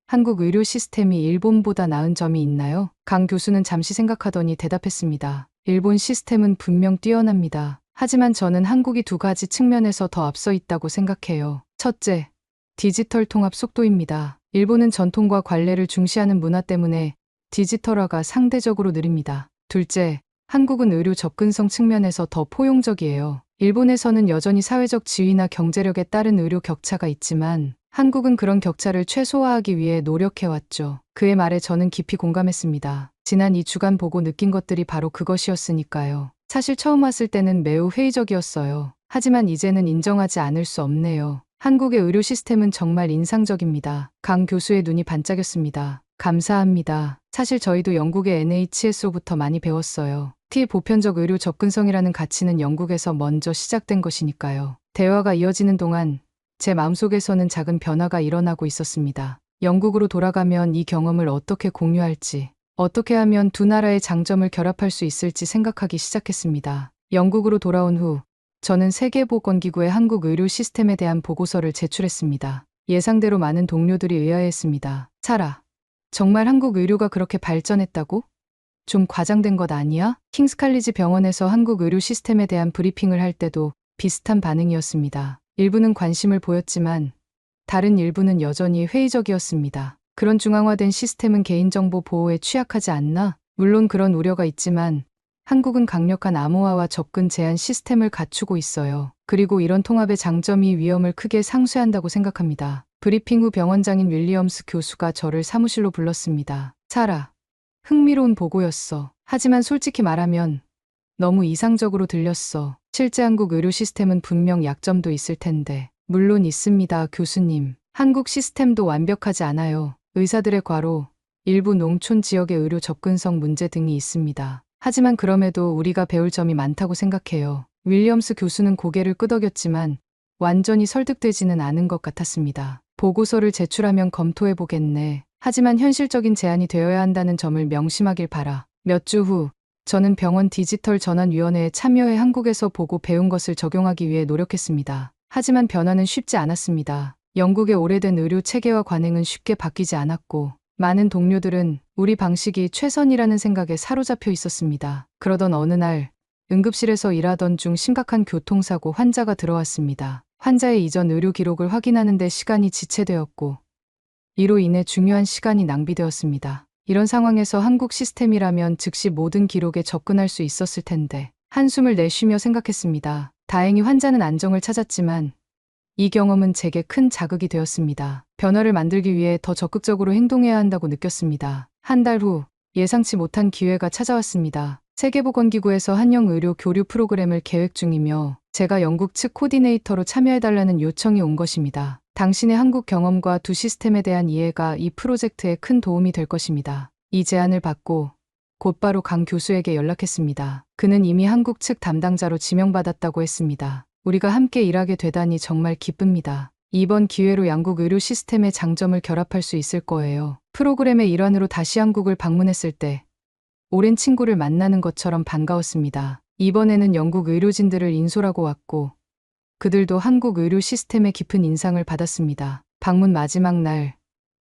한국 의료 시스템이 일본보다 나은 점이 있나요? 강 교수는 잠시 생각하더니 대답했습니다. 일본 시스템은 분명 뛰어납니다. 하지만 저는 한국이 두 가지 측면에서 더 앞서 있다고 생각해요. 첫째, 디지털 통합 속도입니다. 일본은 전통과 관례를 중시하는 문화 때문에 디지털화가 상대적으로 느립니다. 둘째, 한국은 의료 접근성 측면에서 더 포용적이에요. 일본에서는 여전히 사회적 지위나 경제력에 따른 의료 격차가 있지만 한국은 그런 격차를 최소화하기 위해 노력해왔죠. 그의 말에 저는 깊이 공감했습니다. 지난 2주간 보고 느낀 것들이 바로 그것이었으니까요. 사실 처음 왔을 때는 매우 회의적이었어요. 하지만 이제는 인정하지 않을 수 없네요. 한국의 의료 시스템은 정말 인상적입니다. 강 교수의 눈이 반짝였습니다. 감사합니다. 사실 저희도 영국의 NHS로부터 많이 배웠어요. 보편적 의료 접근성이라는 가치는 영국에서 먼저 시작된 것이니까요. 대화가 이어지는 동안 제 마음속에서는 작은 변화가 일어나고 있었습니다. 영국으로 돌아가면 이 경험을 어떻게 공유할지, 어떻게 하면 두 나라의 장점을 결합할 수 있을지 생각하기 시작했습니다. 영국으로 돌아온 후 저는 세계보건기구의 한국 의료 시스템에 대한 보고서를 제출했습니다. 예상대로 많은 동료들이 의아해했습니다. 사라, 정말 한국 의료가 그렇게 발전했다고? 좀 과장된 것 아니야? 킹스칼리지 병원에서 한국 의료 시스템에 대한 브리핑을 할 때도 비슷한 반응이었습니다. 일부는 관심을 보였지만 다른 일부는 여전히 회의적이었습니다. 그런 중앙화된 시스템은 개인정보 보호에 취약하지 않나? 물론 그런 우려가 있지만 한국은 강력한 암호화와 접근 제한 시스템을 갖추고 있어요. 그리고 이런 통합의 장점이 위험을 크게 상쇄한다고 생각합니다. 브리핑 후 병원장인 윌리엄스 교수가 저를 사무실로 불렀습니다. 사라, 흥미로운 보고였어. 하지만 솔직히 말하면 너무 이상적으로 들렸어. 실제 한국 의료 시스템은 분명 약점도 있을 텐데. 물론 있습니다, 교수님. 한국 시스템도 완벽하지 않아요. 의사들의 과로, 일부 농촌 지역의 의료 접근성 문제 등이 있습니다. 하지만 그럼에도 우리가 배울 점이 많다고 생각해요. 윌리엄스 교수는 고개를 끄덕였지만 완전히 설득되지는 않은 것 같았습니다. 보고서를 제출하면 검토해보겠네. 하지만 현실적인 제안이 되어야 한다는 점을 명심하길 바라. 몇 주 후, 저는 병원 디지털 전환위원회에 참여해 한국에서 보고 배운 것을 적용하기 위해 노력했습니다. 하지만 변화는 쉽지 않았습니다. 영국의 오래된 의료 체계와 관행은 쉽게 바뀌지 않았고, 많은 동료들은 우리 방식이 최선이라는 생각에 사로잡혀 있었습니다. 그러던 어느 날, 응급실에서 일하던 중 심각한 교통사고 환자가 들어왔습니다. 환자의 이전 의료 기록을 확인하는 데 시간이 지체되었고, 이로 인해 중요한 시간이 낭비되었습니다. 이런 상황에서 한국 시스템이라면 즉시 모든 기록에 접근할 수 있었을 텐데 한숨을 내쉬며 생각했습니다. 다행히 환자는 안정을 찾았지만 이 경험은 제게 큰 자극이 되었습니다. 변화를 만들기 위해 더 적극적으로 행동해야 한다고 느꼈습니다. 한 달 후 예상치 못한 기회가 찾아왔습니다. 세계보건기구에서 한영의료 교류 프로그램을 계획 중이며 제가 영국 측 코디네이터로 참여해달라는 요청이 온 것입니다. 당신의 한국 경험과 두 시스템에 대한 이해가 이 프로젝트에 큰 도움이 될 것입니다. 이 제안을 받고 곧바로 강 교수에게 연락했습니다. 그는 이미 한국 측 담당자로 지명받았다고 했습니다. 우리가 함께 일하게 되다니 정말 기쁩니다. 이번 기회로 양국 의료 시스템의 장점을 결합할 수 있을 거예요. 프로그램의 일환으로 다시 한국을 방문했을 때 오랜 친구를 만나는 것처럼 반가웠습니다. 이번에는 영국 의료진들을 인솔하고 왔고 그들도 한국 의료 시스템에 깊은 인상을 받았습니다. 방문 마지막 날,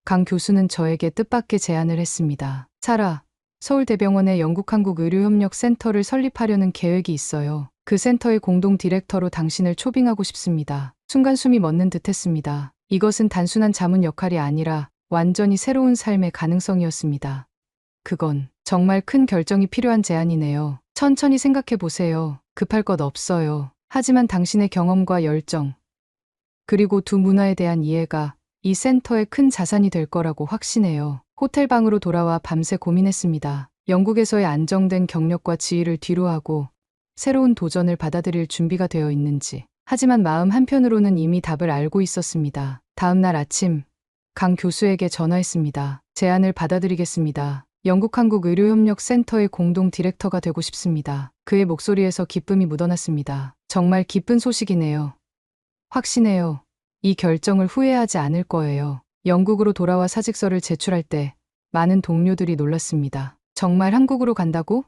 강 교수는 저에게 뜻밖의 제안을 했습니다. 사라, 서울대병원에 영국-한국-의료협력센터를 설립하려는 계획이 있어요. 그 센터의 공동 디렉터로 당신을 초빙하고 싶습니다. 순간 숨이 멎는 듯했습니다. 이것은 단순한 자문 역할이 아니라 완전히 새로운 삶의 가능성이었습니다. 그건 정말 큰 결정이 필요한 제안이네요. 천천히 생각해 보세요. 급할 것 없어요. 하지만 당신의 경험과 열정, 그리고 두 문화에 대한 이해가 이 센터의 큰 자산이 될 거라고 확신해요. 호텔 방으로 돌아와 밤새 고민했습니다. 영국에서의 안정된 경력과 지위를 뒤로하고 새로운 도전을 받아들일 준비가 되어 있는지. 하지만 마음 한편으로는 이미 답을 알고 있었습니다. 다음 날 아침 강 교수에게 전화했습니다. 제안을 받아들이겠습니다. 영국한국의료협력센터의 공동 디렉터가 되고 싶습니다. 그의 목소리에서 기쁨이 묻어났습니다. 정말 기쁜 소식이네요. 확신해요. 이 결정을 후회하지 않을 거예요. 영국으로 돌아와 사직서를 제출할 때 많은 동료들이 놀랐습니다. 정말 한국으로 간다고?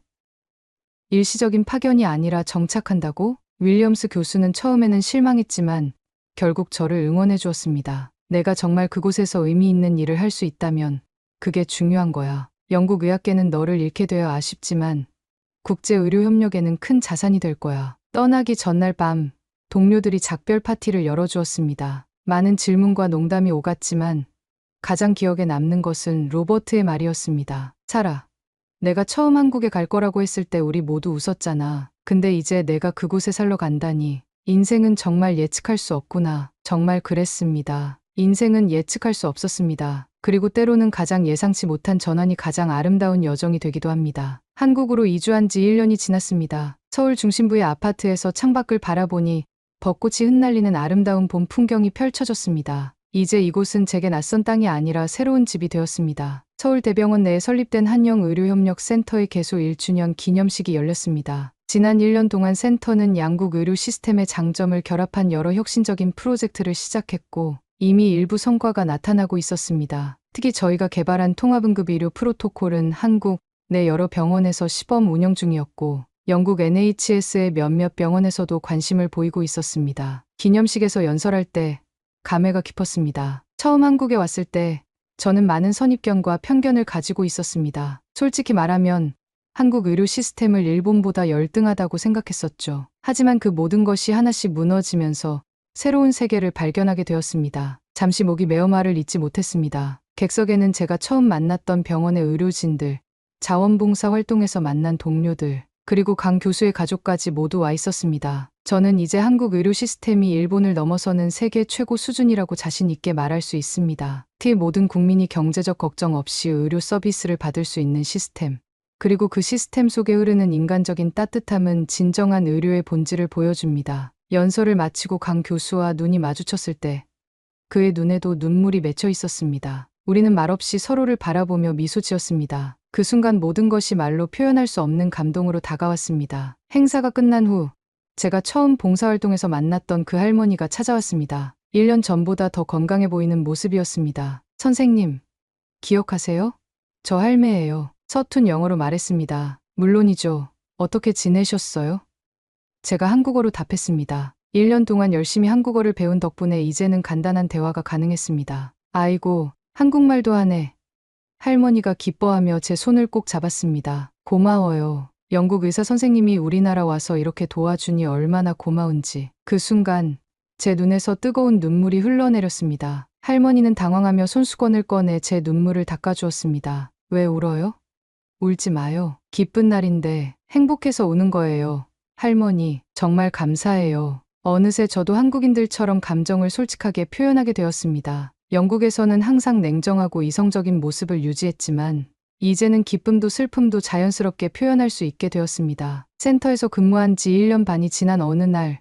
일시적인 파견이 아니라 정착한다고? 윌리엄스 교수는 처음에는 실망했지만 결국 저를 응원해 주었습니다. 내가 정말 그곳에서 의미 있는 일을 할 수 있다면 그게 중요한 거야. 영국 의학계는 너를 잃게 되어 아쉽지만 국제의료협력에는 큰 자산이 될 거야. 떠나기 전날 밤 동료들이 작별 파티를 열어주었습니다. 많은 질문과 농담이 오갔지만 가장 기억에 남는 것은 로버트의 말이었습니다. 사라, 내가 처음 한국에 갈 거라고 했을 때 우리 모두 웃었잖아. 근데 이제 내가 그곳에 살러 간다니. 인생은 정말 예측할 수 없구나. 정말 그랬습니다. 인생은 예측할 수 없었습니다. 그리고 때로는 가장 예상치 못한 전환이 가장 아름다운 여정이 되기도 합니다. 한국으로 이주한 지 1년이 지났습니다. 서울 중심부의 아파트에서 창밖을 바라보니 벚꽃이 흩날리는 아름다운 봄 풍경이 펼쳐졌습니다. 이제 이곳은 제게 낯선 땅이 아니라 새로운 집이 되었습니다. 서울대병원 내에 설립된 한영의료협력센터의 개소 1주년 기념식이 열렸습니다. 지난 1년 동안 센터는 양국 의료 시스템의 장점을 결합한 여러 혁신적인 프로젝트를 시작했고 이미 일부 성과가 나타나고 있었습니다. 특히 저희가 개발한 통합응급 의료 프로토콜은 한국 내 여러 병원에서 시범 운영 중이었고 영국 NHS의 몇몇 병원에서도 관심을 보이고 있었습니다. 기념식에서 연설할 때 감회가 깊었습니다. 처음 한국에 왔을 때 저는 많은 선입견과 편견을 가지고 있었습니다. 솔직히 말하면 한국 의료 시스템을 일본보다 열등하다고 생각했었죠. 하지만 그 모든 것이 하나씩 무너지면서 새로운 세계를 발견하게 되었습니다. 잠시 목이 메어 말을 잇지 못했습니다. 객석에는 제가 처음 만났던 병원의 의료진들, 자원봉사 활동에서 만난 동료들, 그리고 강 교수의 가족까지 모두 와 있었습니다. 저는 이제 한국 의료 시스템이 일본을 넘어서는 세계 최고 수준이라고 자신 있게 말할 수 있습니다. 특히 모든 국민이 경제적 걱정 없이 의료 서비스를 받을 수 있는 시스템. 그리고 그 시스템 속에 흐르는 인간적인 따뜻함은 진정한 의료의 본질을 보여줍니다. 연설을 마치고 강 교수와 눈이 마주쳤을 때 그의 눈에도 눈물이 맺혀 있었습니다. 우리는 말없이 서로를 바라보며 미소 지었습니다. 그 순간 모든 것이 말로 표현할 수 없는 감동으로 다가왔습니다. 행사가 끝난 후 제가 처음 봉사활동에서 만났던 그 할머니가 찾아왔습니다. 1년 전보다 더 건강해 보이는 모습이었습니다. 선생님, 기억하세요? 저 할매예요. 서툰 영어로 말했습니다. 물론이죠. 어떻게 지내셨어요? 제가 한국어로 답했습니다. 1년 동안 열심히 한국어를 배운 덕분에 이제는 간단한 대화가 가능했습니다. 아이고, 한국말도 하네. 할머니가 기뻐하며 제 손을 꼭 잡았습니다. 고마워요. 영국 의사 선생님이 우리나라 와서 이렇게 도와주니 얼마나 고마운지. 그 순간 제 눈에서 뜨거운 눈물이 흘러내렸습니다. 할머니는 당황하며 손수건을 꺼내 제 눈물을 닦아주었습니다. 왜 울어요? 울지 마요. 기쁜 날인데 행복해서 우는 거예요. 할머니, 정말 감사해요. 어느새 저도 한국인들처럼 감정을 솔직하게 표현하게 되었습니다. 영국에서는 항상 냉정하고 이성적인 모습을 유지했지만 이제는 기쁨도 슬픔도 자연스럽게 표현할 수 있게 되었습니다. 센터에서 근무한 지 1년 반이 지난 어느 날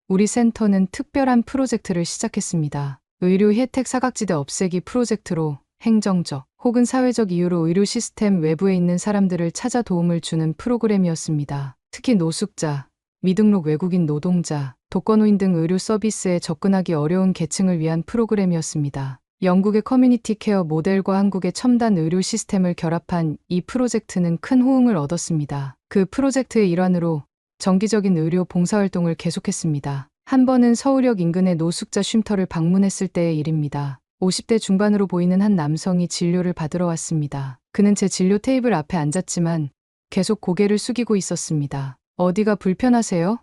우리 센터는 특별한 프로젝트를 시작했습니다. 의료 혜택 사각지대 없애기 프로젝트로 행정적 혹은 사회적 이유로 의료 시스템 외부에 있는 사람들을 찾아 도움을 주는 프로그램이었습니다. 특히 노숙자, 미등록 외국인 노동자, 독거노인 등 의료 서비스에 접근하기 어려운 계층을 위한 프로그램이었습니다. 영국의 커뮤니티 케어 모델과 한국의 첨단 의료 시스템을 결합한 이 프로젝트는 큰 호응을 얻었습니다. 그 프로젝트의 일환으로 정기적인 의료 봉사활동을 계속했습니다. 한 번은 서울역 인근의 노숙자 쉼터를 방문했을 때의 일입니다. 50대 중반으로 보이는 한 남성이 진료를 받으러 왔습니다. 그는 제 진료 테이블 앞에 앉았지만 계속 고개를 숙이고 있었습니다. 어디가 불편하세요?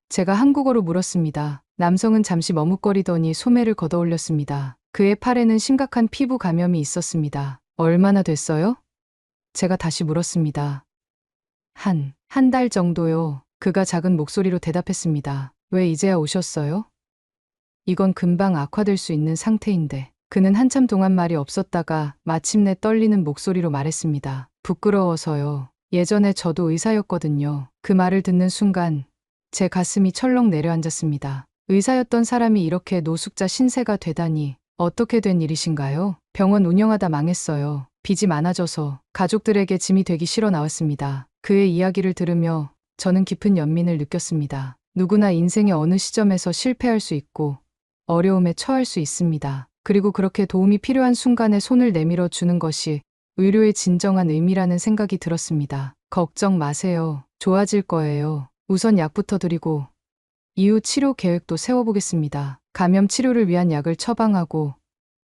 제가 한국어로 물었습니다. 남성은 잠시 머뭇거리더니 소매를 걷어올렸습니다. 그의 팔에는 심각한 피부 감염이 있었습니다. 얼마나 됐어요? 제가 다시 물었습니다. 한 달 정도요. 그가 작은 목소리로 대답했습니다. 왜 이제야 오셨어요? 이건 금방 악화될 수 있는 상태인데. 그는 한참 동안 말이 없었다가 마침내 떨리는 목소리로 말했습니다. 부끄러워서요. 예전에 저도 의사였거든요. 그 말을 듣는 순간 제 가슴이 철렁 내려앉았습니다. 의사였던 사람이 이렇게 노숙자 신세가 되다니 어떻게 된 일이신가요? 병원 운영하다 망했어요. 빚이 많아져서 가족들에게 짐이 되기 싫어 나왔습니다. 그의 이야기를 들으며 저는 깊은 연민을 느꼈습니다. 누구나 인생의 어느 시점에서 실패할 수 있고 어려움에 처할 수 있습니다. 그리고 그렇게 도움이 필요한 순간에 손을 내밀어 주는 것이 의료의 진정한 의미라는 생각이 들었습니다. 걱정 마세요. 좋아질 거예요. 우선 약부터 드리고 이후 치료 계획도 세워보겠습니다. 감염 치료를 위한 약을 처방하고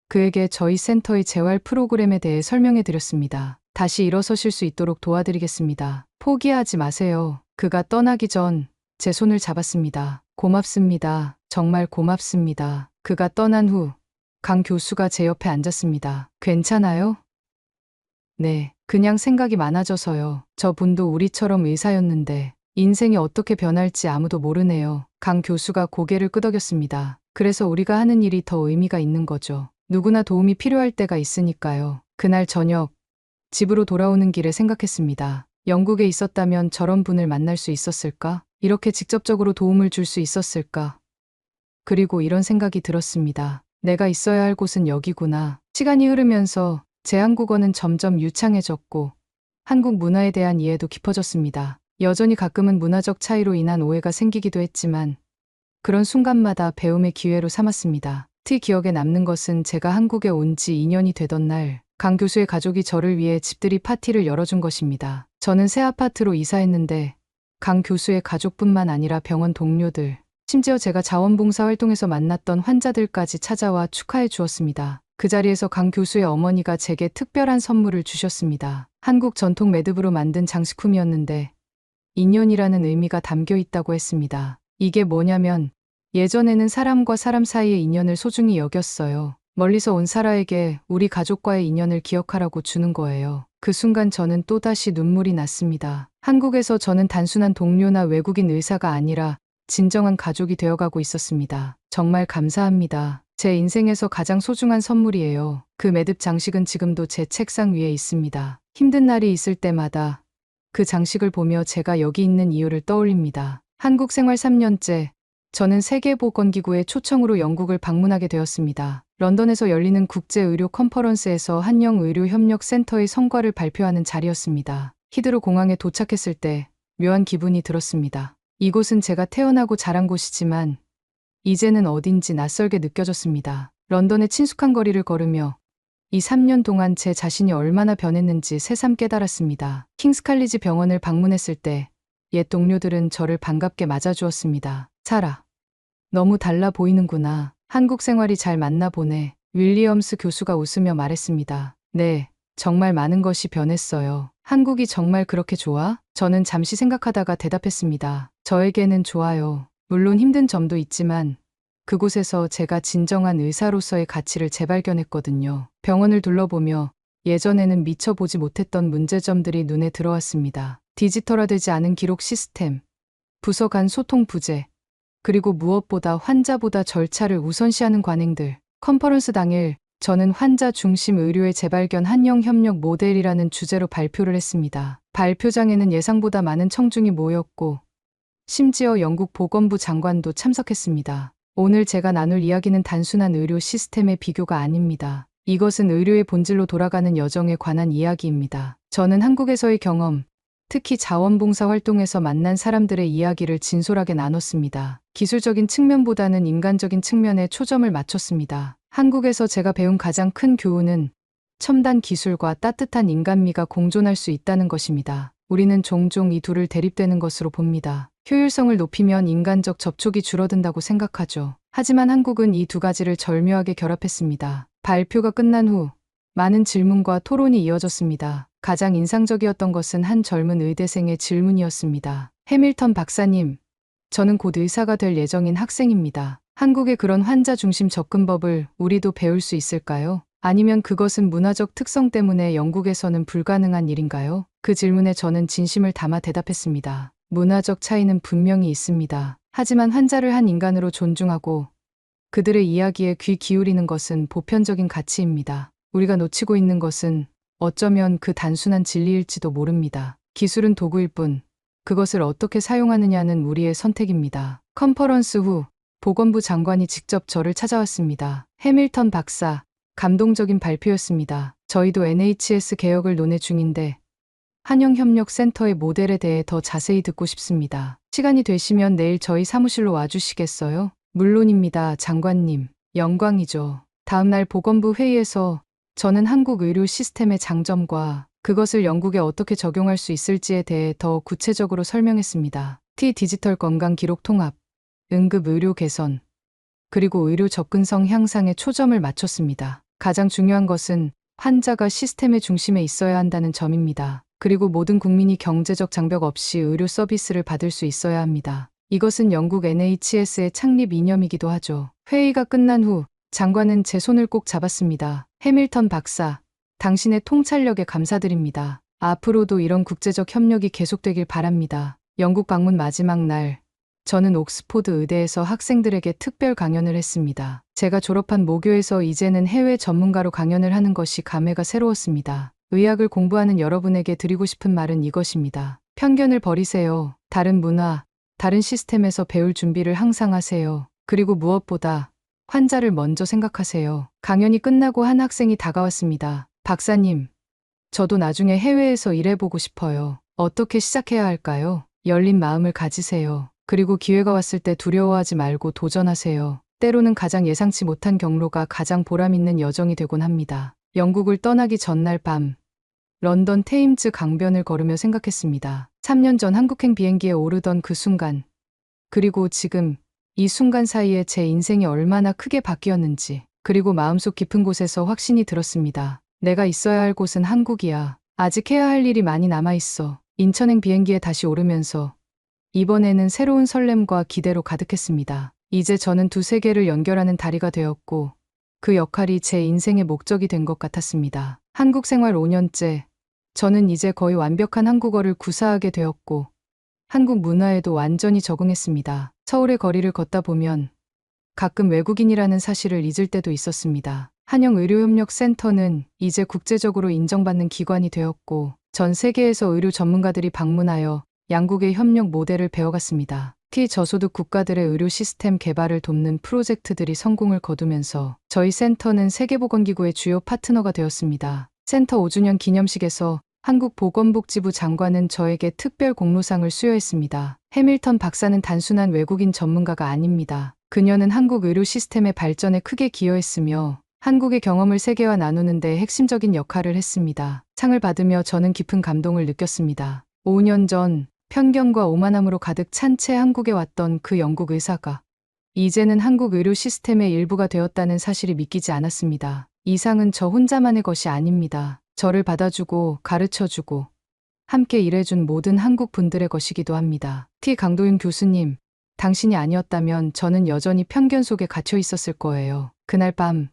그에게 저희 센터의 재활 프로그램에 대해 설명해 드렸습니다. 다시 일어서실 수 있도록 도와드리겠습니다. 포기하지 마세요. 그가 떠나기 전 제 손을 잡았습니다. 고맙습니다. 정말 고맙습니다. 그가 떠난 후 강 교수가 제 옆에 앉았습니다. 괜찮아요? 네, 그냥 생각이 많아져서요. 저분도 우리처럼 의사였는데 인생이 어떻게 변할지 아무도 모르네요. 강 교수가 고개를 끄덕였습니다. 그래서 우리가 하는 일이 더 의미가 있는 거죠. 누구나 도움이 필요할 때가 있으니까요. 그날 저녁 집으로 돌아오는 길에 생각했습니다. 영국에 있었다면 저런 분을 만날 수 있었을까? 이렇게 직접적으로 도움을 줄 수 있었을까? 그리고 이런 생각이 들었습니다. 내가 있어야 할 곳은 여기구나. 시간이 흐르면서 제 한국어는 점점 유창해졌고 한국 문화에 대한 이해도 깊어졌습니다. 여전히 가끔은 문화적 차이로 인한 오해가 생기기도 했지만 그런 순간마다 배움의 기회로 삼았습니다. 특히 기억에 남는 것은 제가 한국에 온 지 2년이 되던 날 강 교수의 가족이 저를 위해 집들이 파티를 열어준 것입니다. 저는 새 아파트로 이사했는데 강 교수의 가족뿐만 아니라 병원 동료들, 심지어 제가 자원봉사 활동에서 만났던 환자들까지 찾아와 축하해 주었습니다. 그 자리에서 강 교수의 어머니가 제게 특별한 선물을 주셨습니다. 한국 전통 매듭으로 만든 장식품이었는데 인연이라는 의미가 담겨 있다고 했습니다. 이게 뭐냐면 예전에는 사람과 사람 사이의 인연을 소중히 여겼어요. 멀리서 온 사라에게 우리 가족과의 인연을 기억하라고 주는 거예요. 그 순간 저는 또다시 눈물이 났습니다. 한국에서 저는 단순한 동료나 외국인 의사가 아니라 진정한 가족이 되어가고 있었습니다. 정말 감사합니다. 제 인생에서 가장 소중한 선물이에요. 그 매듭 장식은 지금도 제 책상 위에 있습니다. 힘든 날이 있을 때마다 그 장식을 보며 제가 여기 있는 이유를 떠올립니다. 한국 생활 3년째, 저는 세계보건기구의 초청으로 영국을 방문하게 되었습니다. 런던에서 열리는 국제의료 컨퍼런스에서 한영의료협력센터의 성과를 발표하는 자리였습니다. 히드로 공항에 도착했을 때 묘한 기분이 들었습니다. 이곳은 제가 태어나고 자란 곳이지만 이제는 어딘지 낯설게 느껴졌습니다. 런던의 친숙한 거리를 걸으며 이 3년 동안 제 자신이 얼마나 변했는지 새삼 깨달았습니다. 킹스칼리지 병원을 방문했을 때 옛 동료들은 저를 반갑게 맞아주었습니다. 사라, 너무 달라 보이는구나. 한국 생활이 잘 맞나 보네. 윌리엄스 교수가 웃으며 말했습니다. 네, 정말 많은 것이 변했어요. 한국이 정말 그렇게 좋아? 저는 잠시 생각하다가 대답했습니다. 저에게는 좋아요. 물론 힘든 점도 있지만 그곳에서 제가 진정한 의사로서의 가치를 재발견했거든요. 병원을 둘러보며 예전에는 미처 보지 못했던 문제점들이 눈에 들어왔습니다. 디지털화되지 않은 기록 시스템, 부서 간 소통 부재, 그리고 무엇보다 환자보다 절차를 우선시하는 관행들. 컨퍼런스 당일 저는 환자 중심 의료의 재발견 한영협력 모델이라는 주제로 발표를 했습니다. 발표장에는 예상보다 많은 청중이 모였고 심지어 영국 보건부 장관도 참석했습니다. 오늘 제가 나눌 이야기는 단순한 의료 시스템의 비교가 아닙니다. 이것은 의료의 본질로 돌아가는 여정에 관한 이야기입니다. 저는 한국에서의 경험, 특히 자원봉사 활동에서 만난 사람들의 이야기를 진솔하게 나눴습니다. 기술적인 측면보다는 인간적인 측면에 초점을 맞췄습니다. 한국에서 제가 배운 가장 큰 교훈은 첨단 기술과 따뜻한 인간미가 공존할 수 있다는 것입니다. 우리는 종종 이 둘을 대립되는 것으로 봅니다. 효율성을 높이면 인간적 접촉이 줄어든다고 생각하죠. 하지만 한국은 이 두 가지를 절묘하게 결합했습니다. 발표가 끝난 후 많은 질문과 토론이 이어졌습니다. 가장 인상적이었던 것은 한 젊은 의대생의 질문이었습니다. 해밀턴 박사님, 저는 곧 의사가 될 예정인 학생입니다. 한국의 그런 환자 중심 접근법을 우리도 배울 수 있을까요? 아니면 그것은 문화적 특성 때문에 영국에서는 불가능한 일인가요? 그 질문에 저는 진심을 담아 대답했습니다. 문화적 차이는 분명히 있습니다. 하지만 환자를 한 인간으로 존중하고 그들의 이야기에 귀 기울이는 것은 보편적인 가치입니다. 우리가 놓치고 있는 것은 어쩌면 그 단순한 진리일지도 모릅니다. 기술은 도구일 뿐, 그것을 어떻게 사용하느냐는 우리의 선택입니다. 컨퍼런스 후 보건부 장관이 직접 저를 찾아왔습니다. 해밀턴 박사, 감동적인 발표였습니다. 저희도 NHS 개혁을 논의 중인데 한영협력센터의 모델에 대해 더 자세히 듣고 싶습니다. 시간이 되시면 내일 저희 사무실로 와주시겠어요? 물론입니다, 장관님. 영광이죠. 다음날 보건부 회의에서 저는 한국 의료 시스템의 장점과 그것을 영국에 어떻게 적용할 수 있을지에 대해 더 구체적으로 설명했습니다. 디지털 건강 기록 통합, 응급 의료 개선, 그리고 의료 접근성 향상에 초점을 맞췄습니다. 가장 중요한 것은 환자가 시스템의 중심에 있어야 한다는 점입니다. 그리고 모든 국민이 경제적 장벽 없이 의료 서비스를 받을 수 있어야 합니다. 이것은 영국 NHS의 창립 이념이기도 하죠. 회의가 끝난 후 장관은 제 손을 꼭 잡았습니다. 해밀턴 박사, 당신의 통찰력에 감사드립니다. 앞으로도 이런 국제적 협력이 계속되길 바랍니다. 영국 방문 마지막 날, 저는 옥스포드 의대에서 학생들에게 특별 강연을 했습니다. 제가 졸업한 모교에서 이제는 해외 전문가로 강연을 하는 것이 감회가 새로웠습니다. 의학을 공부하는 여러분에게 드리고 싶은 말은 이것입니다. 편견을 버리세요. 다른 문화, 다른 시스템에서 배울 준비를 항상 하세요. 그리고 무엇보다 환자를 먼저 생각하세요. 강연이 끝나고 한 학생이 다가왔습니다. 박사님, 저도 나중에 해외에서 일해보고 싶어요. 어떻게 시작해야 할까요? 열린 마음을 가지세요. 그리고 기회가 왔을 때 두려워하지 말고 도전하세요. 때로는 가장 예상치 못한 경로가 가장 보람있는 여정이 되곤 합니다. 영국을 떠나기 전날 밤, 런던 테임즈 강변을 걸으며 생각했습니다. 3년 전 한국행 비행기에 오르던 그 순간, 그리고 지금 이 순간 사이에 제 인생이 얼마나 크게 바뀌었는지, 그리고 마음속 깊은 곳에서 확신이 들었습니다. 내가 있어야 할 곳은 한국이야. 아직 해야 할 일이 많이 남아있어. 인천행 비행기에 다시 오르면서 이번에는 새로운 설렘과 기대로 가득했습니다. 이제 저는 두 세계를 연결하는 다리가 되었고 그 역할이 제 인생의 목적이 된 것 같았습니다. 한국 생활 5년째, 저는 이제 거의 완벽한 한국어를 구사하게 되었고 한국 문화에도 완전히 적응했습니다. 서울의 거리를 걷다 보면 가끔 외국인이라는 사실을 잊을 때도 있었습니다. 한영의료협력센터는 이제 국제적으로 인정받는 기관이 되었고 전 세계에서 의료 전문가들이 방문하여 양국의 협력 모델을 배워갔습니다. 저소득 국가들의 의료 시스템 개발을 돕는 프로젝트들이 성공을 거두면서 저희 센터는 세계보건기구의 주요 파트너가 되었습니다. 센터 5주년 기념식에서 한국보건복지부 장관은 저에게 특별 공로상을 수여했습니다. 해밀턴 박사는 단순한 외국인 전문가가 아닙니다. 그녀는 한국 의료 시스템의 발전에 크게 기여했으며 한국의 경험을 세계와 나누는 데 핵심적인 역할을 했습니다. 상을 받으며 저는 깊은 감동을 느꼈습니다. 5년 전 편견과 오만함으로 가득 찬 채 한국에 왔던 그 영국 의사가 이제는 한국 의료 시스템의 일부가 되었다는 사실이 믿기지 않았습니다. 이 상은 저 혼자만의 것이 아닙니다. 저를 받아주고 가르쳐주고 함께 일해준 모든 한국 분들의 것이기도 합니다. 강도윤 교수님, 당신이 아니었다면 저는 여전히 편견 속에 갇혀 있었을 거예요. 그날 밤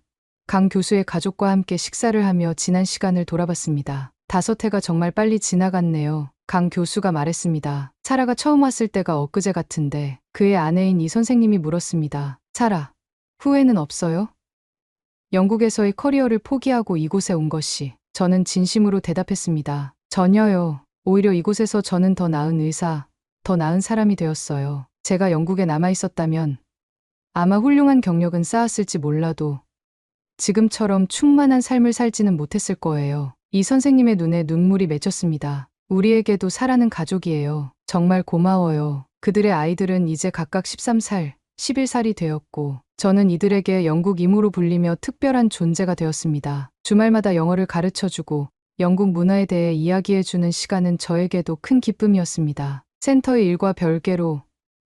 강 교수의 가족과 함께 식사를 하며 지난 시간을 돌아봤습니다. 5해가 정말 빨리 지나갔네요. 강 교수가 말했습니다. 사라가 처음 왔을 때가 엊그제 같은데 그의 아내인 이 선생님이 물었습니다. 사라, 후회는 없어요? 영국에서의 커리어를 포기하고 이곳에 온 것이. 저는 진심으로 대답했습니다. 전혀요. 오히려 이곳에서 저는 더 나은 의사, 더 나은 사람이 되었어요. 제가 영국에 남아 있었다면 아마 훌륭한 경력은 쌓았을지 몰라도 지금처럼 충만한 삶을 살지는 못했을 거예요. 이 선생님의 눈에 눈물이 맺혔습니다. 우리에게도 사라는 가족이에요. 정말 고마워요. 그들의 아이들은 이제 각각 13살, 11살이 되었고 저는 이들에게 영국 이모로 불리며 특별한 존재가 되었습니다. 주말마다 영어를 가르쳐주고 영국 문화에 대해 이야기해주는 시간은 저에게도 큰 기쁨이었습니다. 센터의 일과 별개로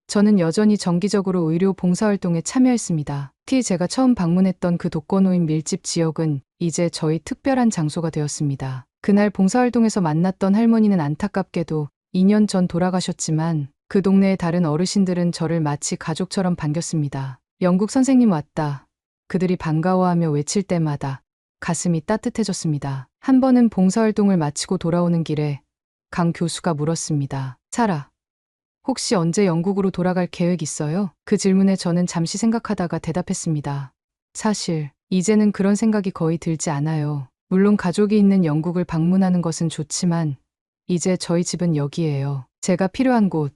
저는 여전히 정기적으로 의료 봉사활동에 참여했습니다. 제가 처음 방문했던 그 독거노인 밀집 지역은 이제 저희 특별한 장소가 되었습니다. 그날 봉사활동에서 만났던 할머니는 안타깝게도 2년 전 돌아가셨지만 그 동네의 다른 어르신들은 저를 마치 가족처럼 반겼습니다. 영국 선생님 왔다. 그들이 반가워하며 외칠 때마다 가슴이 따뜻해졌습니다. 한 번은 봉사활동을 마치고 돌아오는 길에 강 교수가 물었습니다. 사라, 혹시 언제 영국으로 돌아갈 계획 있어요? 그 질문에 저는 잠시 생각하다가 대답했습니다. 사실, 이제는 그런 생각이 거의 들지 않아요. 물론 가족이 있는 영국을 방문하는 것은 좋지만, 이제 저희 집은 여기예요. 제가 필요한 곳,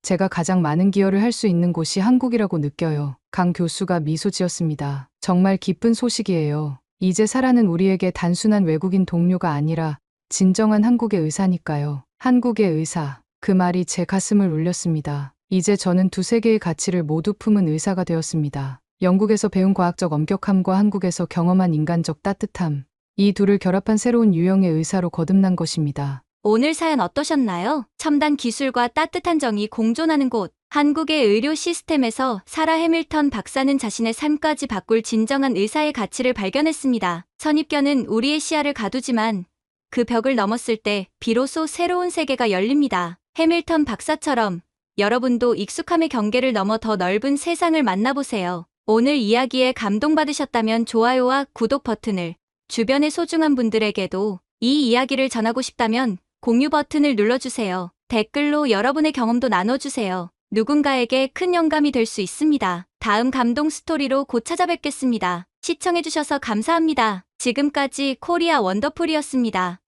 제가 가장 많은 기여를 할 수 있는 곳이 한국이라고 느껴요. 강 교수가 미소 지었습니다. 정말 기쁜 소식이에요. 이제 사라는 우리에게 단순한 외국인 동료가 아니라 진정한 한국의 의사니까요. 한국의 의사. 그 말이 제 가슴을 울렸습니다. 이제 저는 두 세계의 가치를 모두 품은 의사가 되었습니다. 영국에서 배운 과학적 엄격함과 한국에서 경험한 인간적 따뜻함. 이 둘을 결합한 새로운 유형의 의사로 거듭난 것입니다. 오늘 사연 어떠셨나요? 첨단 기술과 따뜻한 정이 공존하는 곳. 한국의 의료 시스템에서 사라 해밀턴 박사는 자신의 삶까지 바꿀 진정한 의사의 가치를 발견했습니다. 선입견은 우리의 시야를 가두지만 그 벽을 넘었을 때 비로소 새로운 세계가 열립니다. 해밀턴 박사처럼 여러분도 익숙함의 경계를 넘어 더 넓은 세상을 만나보세요. 오늘 이야기에 감동받으셨다면 좋아요와 구독 버튼을, 주변의 소중한 분들에게도 이 이야기를 전하고 싶다면 공유 버튼을 눌러주세요. 댓글로 여러분의 경험도 나눠주세요. 누군가에게 큰 영감이 될 수 있습니다. 다음 감동 스토리로 곧 찾아뵙겠습니다. 시청해주셔서 감사합니다. 지금까지 코리아 원더풀이었습니다.